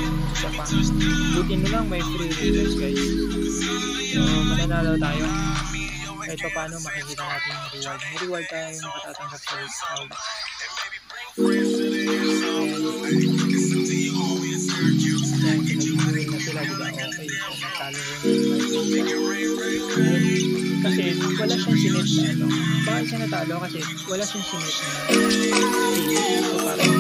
isa pa. Buti na lang may free request guys. So mananalo tayo. Kahit pa paano makikita natin yung reward. May reward tayo yung makatatanggap sa reward. Ayan, pinag-reward na sila, diba? Okay, so natalo rin kasi wala siyang sinit na ano. Bakit siya natalo? Kasi wala siyang sinit na so parang